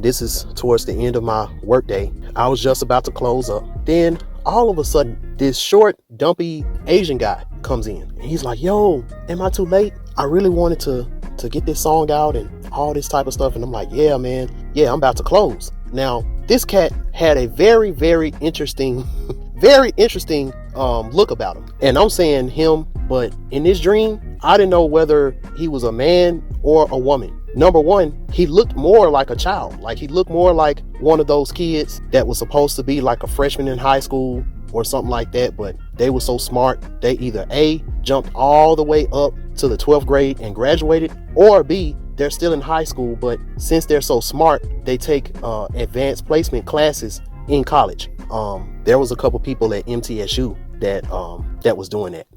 Speaker 3: this is towards the end of my work day. I was just about to close up. Then all of a sudden, this short, dumpy Asian guy comes in. And he's like, yo, am I too late? I really wanted to get this song out and all this type of stuff. And I'm like, yeah, man. Yeah, I'm about to close. Now, this cat had a very, very interesting, look about him. And I'm saying him, but in this dream, I didn't know whether he was a man or a woman. Number one, he looked more like a child. Like he looked more like one of those kids that was supposed to be like a freshman in high school or something like that. But they were so smart, they either A, jumped all the way up to the 12th grade and graduated, or B, they're still in high school, but since they're so smart, they take advanced placement classes in college. There was a couple people at MTSU that was doing that.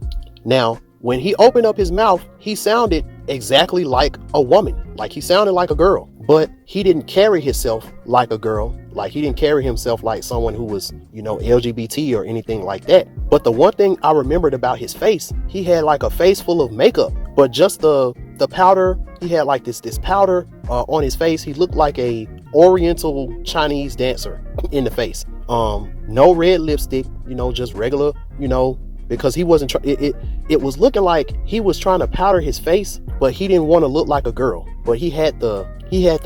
Speaker 3: Now, when he opened up his mouth, he sounded exactly like a woman. Like he sounded like a girl, but he didn't carry himself like a girl. Like he didn't carry himself like someone who was, LGBT or anything like that. But the one thing I remembered about his face, he had like a face full of makeup, but just the powder, he had like this powder on his face. He looked like a Oriental Chinese dancer in the face. No red lipstick, just regular, because he wasn't it was looking like he was trying to powder his face, but he didn't want to look like a girl. But he had the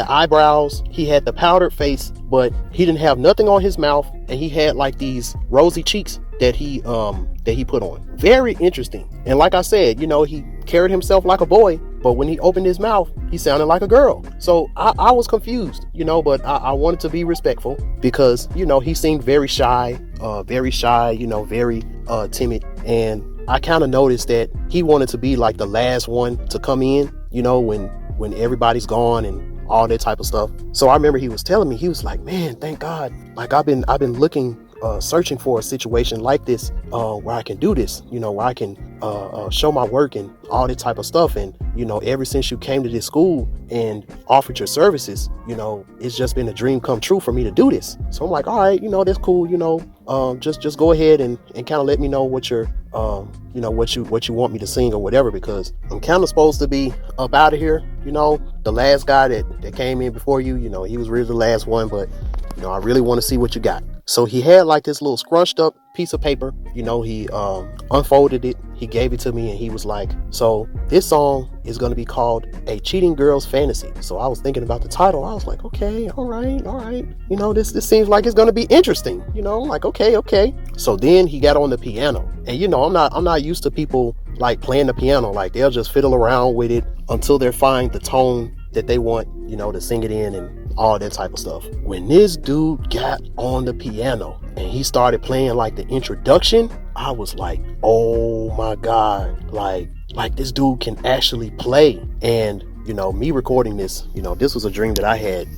Speaker 3: eyebrows, he had the powdered face, but he didn't have nothing on his mouth, and he had like these rosy cheeks that he put on. Very interesting. And like I said, he carried himself like a boy, but when he opened his mouth, he sounded like a girl. So I was confused, but I wanted to be respectful because, he seemed very shy, very timid. And I kind of noticed that he wanted to be like the last one to come in, when everybody's gone and all that type of stuff. So I remember he was telling me, he was like, man, thank God. Like I've been looking, searching for a situation like this, where I can do this, where I can show my work and all that type of stuff. And, ever since you came to this school and offered your services, it's just been a dream come true for me to do this. So I'm like, all right, that's cool. Just go ahead and kind of let me know what you're, what you want me to sing or whatever, because I'm kind of supposed to be up out of here. The last guy that came in before you, he was really the last one, but I really want to see what you got. So he had like this little scrunched up piece of paper, he unfolded it, he gave it to me, and he was like, so this song is going to be called A Cheating Girl's Fantasy. So I was thinking about the title. I was like, okay, all right. This seems like it's going to be interesting, like, okay. So then he got on the piano, and I'm not used to people like playing the piano. Like they'll just fiddle around with it until they find the tone that they want, to sing it in and all that type of stuff. When this dude got on the piano and he started playing like the introduction, I was like, oh my God, like this dude can actually play. And me recording this, this was a dream that I had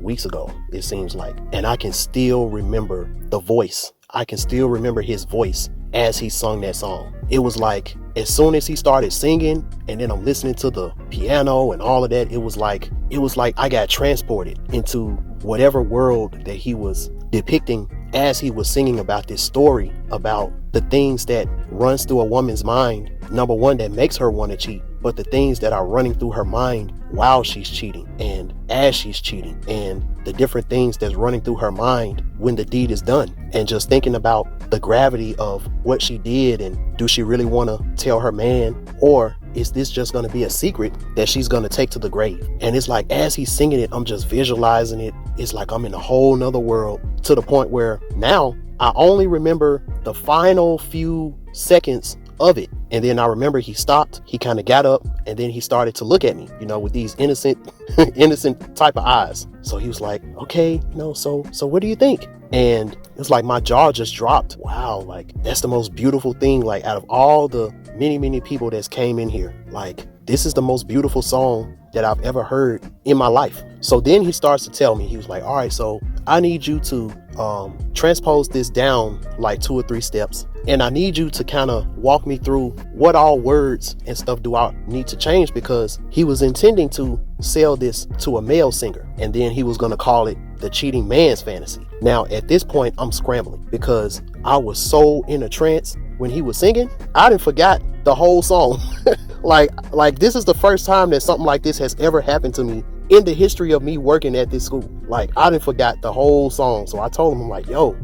Speaker 3: weeks ago, it seems like, and I can still remember the voice. I can still remember his voice as he sung that song. It was like, as soon as he started singing, and then I'm listening to the piano and all of that, it was like I got transported into whatever world that he was depicting as he was singing about this story, about the things that runs through a woman's mind, number one, that makes her want to cheat, but the things that are running through her mind while she's cheating and as she's cheating, and the different things that's running through her mind when the deed is done, and just thinking about the gravity of what she did, and do she really want to tell her man, or is this just going to be a secret that she's going to take to the grave? And it's like, as he's singing it, I'm just visualizing it. It's like I'm in a whole nother world, to the point where now I only remember the final few seconds of it. And then I remember he stopped, he kind of got up, and then he started to look at me, with these innocent type of eyes. So he was like, okay, so what do you think? And it's like my jaw just dropped. Wow, like that's the most beautiful thing. Like, out of all the many people that's came in here, like, this is the most beautiful song that I've ever heard in my life. So then he starts to tell me, he was like, all right, so I need you to transpose this down like 2 or 3 steps. And I need you to kind of walk me through what all words and stuff do I need to change, because he was intending to sell this to a male singer. And then he was going to call it the cheating man's fantasy. Now, at this point, I'm scrambling because I was so in a trance when he was singing. I didn't forgot the whole song. like this is the first time that something like this has ever happened to me in the history of me working at this school. Like, I didn't forgot the whole song. So I told him, I'm like, yo,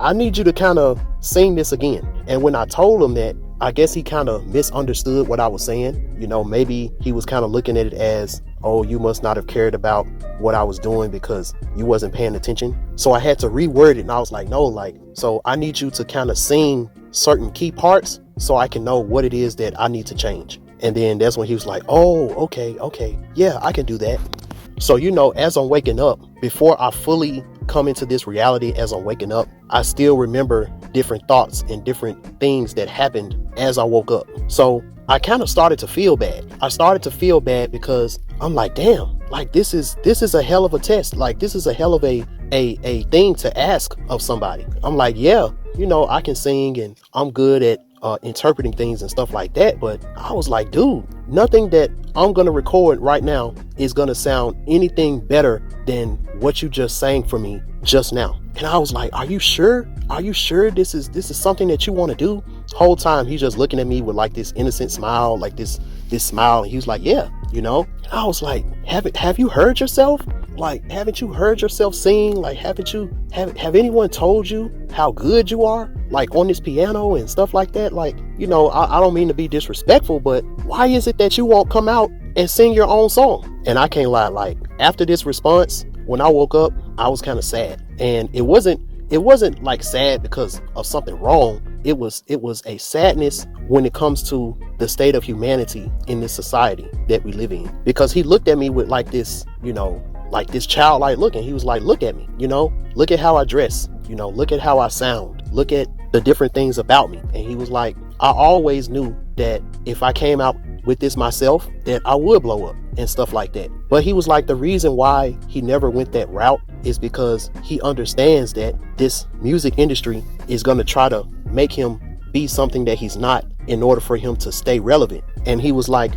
Speaker 3: I need you to kind of sing this again. And when I told him that, I guess he kind of misunderstood what I was saying. Maybe he was kind of looking at it as, oh, you must not have cared about what I was doing because you wasn't paying attention. So I had to reword it, and I was like, no, so I need you to kind of sing certain key parts so I can know what it is that I need to change. And then that's when he was like, oh, okay, yeah, I can do that. So, as I'm waking up, before I fully come into this reality, as I'm waking up, I still remember different thoughts and different things that happened as I woke up. So I kind of started to feel bad. I started to feel bad because I'm like, damn, like this is a hell of a test. Like, this is a hell of a thing to ask of somebody. I'm like, yeah, I can sing and I'm good at interpreting things and stuff like that. But I was like, dude, nothing that I'm going to record right now is going to sound anything better than what you just sang for me just now. And I was like, are you sure? Are you sure this is something that you want to do? Whole time he's just looking at me with like this innocent smile, like this smile. And he was like, yeah, And I was like, have you heard yourself? Like, haven't you heard yourself sing? Like, have anyone told you how good you are? Like, on this piano and stuff like that? Like, I don't mean to be disrespectful, but why is it that you won't come out and sing your own song? And I can't lie, like, after this response, when I woke up, I was kind of sad. And it wasn't like sad because of something wrong. It was a sadness when it comes to the state of humanity in this society that we live in. Because he looked at me with like this, like this childlike look, and he was like, look at me, look at how I dress, look at how I sound, look at the different things about me. And he was like, I always knew that if I came out with this myself, that I would blow up and stuff like that. But he was like, the reason why he never went that route is because he understands that this music industry is going to try to make him be something that he's not in order for him to stay relevant. And he was like,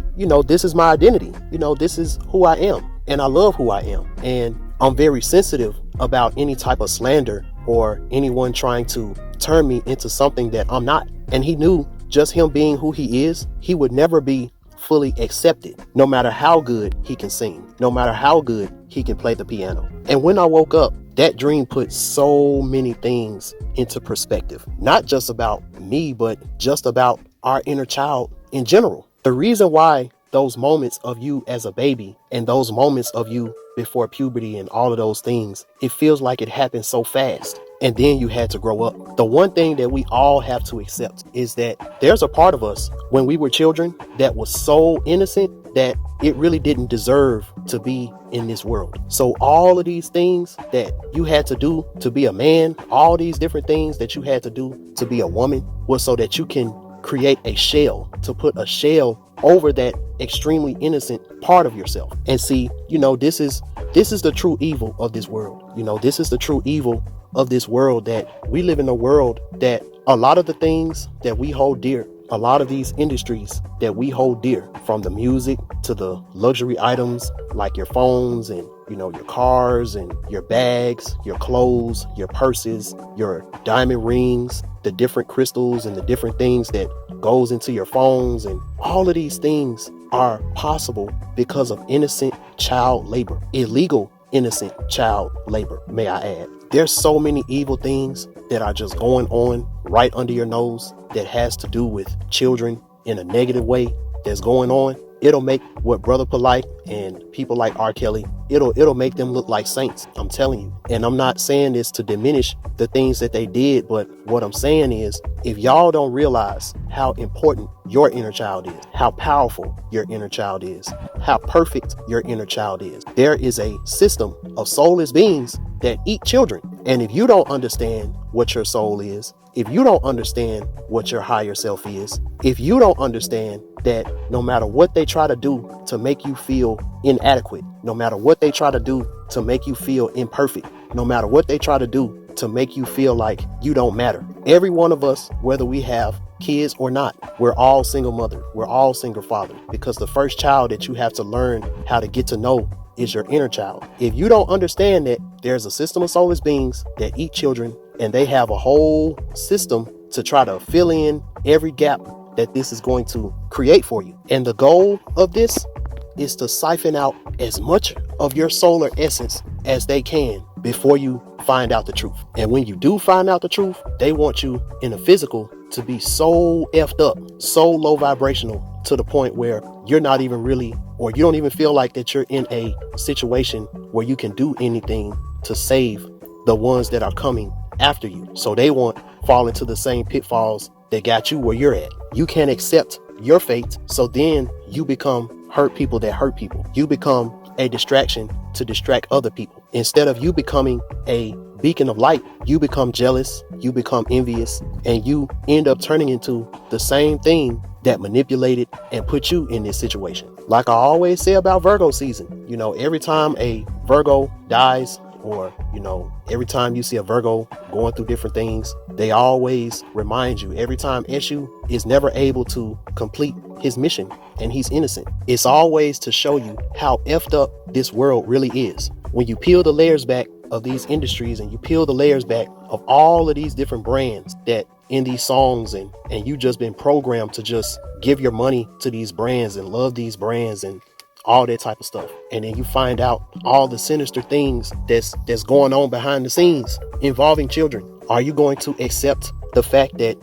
Speaker 3: this is my identity, this is who I am, and I love who I am, and I'm very sensitive about any type of slander or anyone trying to turn me into something that I'm not. And he knew just him being who he is, he would never be fully accepted, no matter how good he can sing, no matter how good he can play the piano. And when I woke up, that dream put so many things into perspective, not just about me, but just about our inner child in general. The reason why those moments of you as a baby and those moments of you before puberty and all of those things, it feels like it happened so fast. And then you had to grow up. The one thing that we all have to accept is that there's a part of us when we were children that was so innocent that it really didn't deserve to be in this world. So all of these things that you had to do to be a man, all these different things that you had to do to be a woman, was so that you can create a shell, to put a shell over that extremely innocent part of yourself. And see, this is the true evil of this world. This is the true evil of this world, that we live in a world that a lot of the things that we hold dear, a lot of these industries that we hold dear, from the music to the luxury items like your phones and your cars and your bags, your clothes, your purses, your diamond rings, the different crystals and the different things that goes into your phones. And all of these things are possible because of innocent child labor, illegal innocent child labor, may I add. There's so many evil things that are just going on right under your nose that has to do with children in a negative way that's going on. It'll make what Brother Polite and people like R. Kelly, it'll make them look like saints. I'm telling you. And I'm not saying this to diminish the things that they did, but what I'm saying is, if y'all don't realize how important your inner child is, how powerful your inner child is, how perfect your inner child is, there is a system of soulless beings that eat children. And if you don't understand what your soul is, if you don't understand what your higher self is, if you don't understand that no matter what they try to do to make you feel inadequate, no matter what they try to do to make you feel imperfect, no matter what they try to do to make you feel like you don't matter. Every one of us, whether we have kids or not, we're all single mother, we're all single father, because the first child that you have to learn how to get to know is your inner child. If you don't understand that there's a system of soulless beings that eat children, and they have a whole system to try to fill in every gap that this is going to create for you. And the goal of this is to siphon out as much of your solar essence as they can before you find out the truth. And when you do find out the truth, they want you in a physical to be so effed up, so low vibrational, to the point where you're not even really, or you don't even feel like that you're in a situation where you can do anything to save the ones that are coming after you. So they won't fall into the same pitfalls that got you where you're at. You can't accept your fate, so then you become hurt people that hurt people. You become a distraction to distract other people. Instead of you becoming a beacon of light, you become jealous, you become envious, and you end up turning into the same thing that manipulated and put you in this situation. Like I always say about Virgo season, every time a Virgo dies, or every time you see a Virgo going through different things, they always remind you, every time Eshu is never able to complete his mission and he's innocent, it's always to show you how effed up this world really is. When you peel the layers back of these industries, and you peel the layers back of all of these different brands that in these songs, and you just been programmed to just give your money to these brands and love these brands and all that type of stuff. And then you find out all the sinister things that's going on behind the scenes involving children. Are you going to accept the fact that,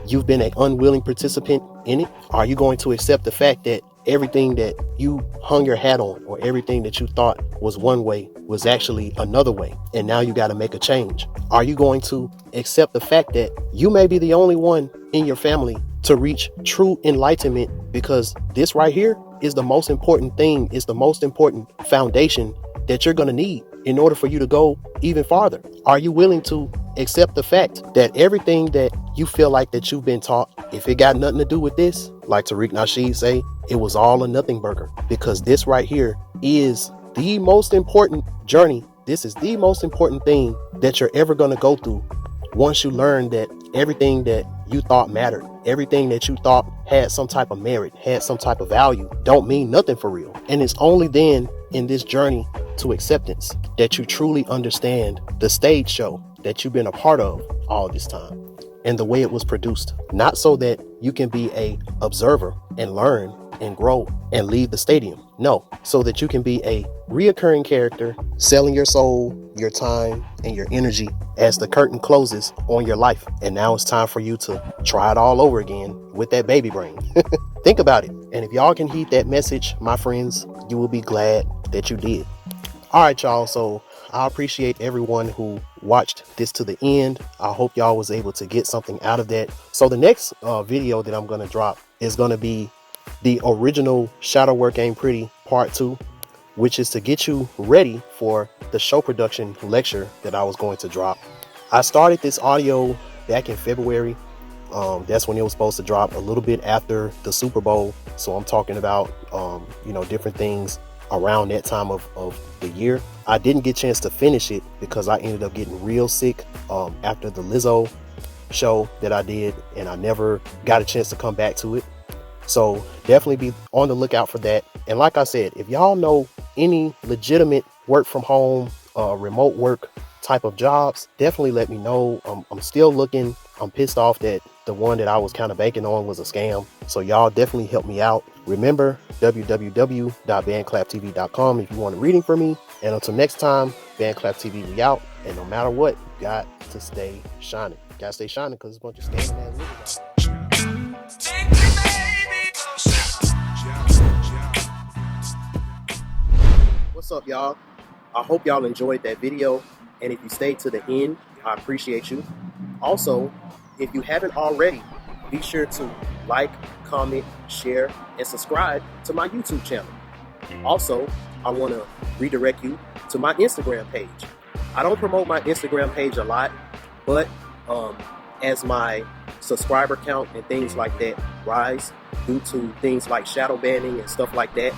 Speaker 3: you've been an unwilling participant in it? Are you going to accept the fact that everything that you hung your hat on, or everything that you thought was one way, was actually another way, and now you got to make a change? Are you going to accept the fact that you may be the only one in your family to reach true enlightenment, because this right here is the most important thing, is the most important foundation that you're going to need in order for you to go even farther? Are you willing to accept the fact that everything that you feel like that you've been taught, if it got nothing to do with this, like Tariq Nasheed say, it was all a nothing burger? Because this right here is the most important journey. This is the most important thing that you're ever going to go through. Once you learn that everything that you thought mattered, everything that you thought had some type of merit, had some type of value, don't mean nothing for real. And it's only then in this journey to acceptance that you truly understand the stage show that you've been a part of all this time and the way it was produced. Not so that you can be a observer and learn and grow and leave the stadium. No, so that you can be a reoccurring character, selling your soul, your time, and your energy as the curtain closes on your life. And now it's time for you to try it all over again with that baby brain. Think about it. And if y'all can heed that message, my friends, you will be glad that you did. All right, y'all. So I appreciate everyone who watched this to the end. I hope y'all was able to get something out of that. So the next video that I'm going to drop is going to be the original Shadow Work Ain't Pretty Part 2, which is to get you ready for the show production lecture that I was going to drop. I started this audio back in February. That's when it was supposed to drop, a little bit after the Super Bowl. So I'm talking about, different things around that time of the year. I didn't get a chance to finish it because I ended up getting real sick after the Lizzo show that I did, and I never got a chance to come back to it. So definitely be on the lookout for that. And like I said, if y'all know any legitimate work from home, remote work type of jobs, definitely let me know. I'm still looking. I'm pissed off that the one that I was kind of banking on was a scam. So y'all definitely help me out. Remember, www.bandclaptv.com if you want a reading from me. And until next time, BandClap TV, we out. And no matter what, you got to stay shining. You got to stay shining because it's a bunch of scamming ass niggas out there. What's up, y'all? I hope y'all enjoyed that video. And if you stayed to the end, I appreciate you. Also, if you haven't already, be sure to like, comment, share, and subscribe to my YouTube channel. Also, I want to redirect you to my Instagram page. I don't promote my Instagram page a lot, but as my subscriber count and things like that rise due to things like shadow banning and stuff like that,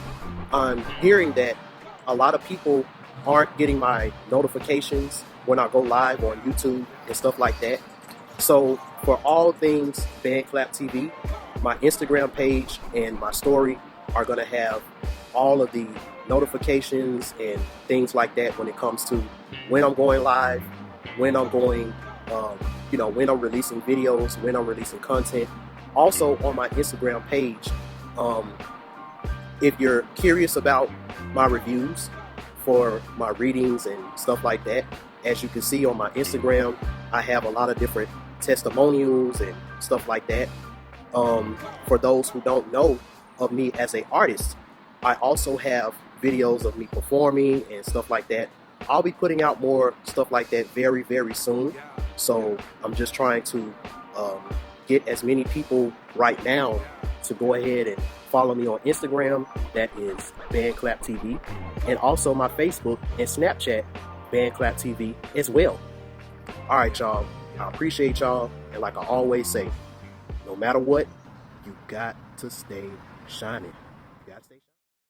Speaker 3: I'm hearing that a lot of people aren't getting my notifications when I go live on YouTube and stuff like that. So for all things BandClap TV, my Instagram page and my story are going to have all of the notifications and things like that when it comes to when I'm going live, when I'm going, when I'm releasing videos, when I'm releasing content. Also on my Instagram page, if you're curious about my reviews for my readings and stuff like that, as you can see on my Instagram, I have a lot of different testimonials and stuff like that. For those who don't know of me as an artist, I also have videos of me performing and stuff like that. I'll be putting out more stuff like that very, very soon. So I'm just trying to get as many people right now to go ahead and follow me on Instagram. That is BandClap TV. And also my Facebook and Snapchat, BandClap TV as well. All right, y'all. I appreciate y'all. And like I always say, no matter what, you got to stay shining.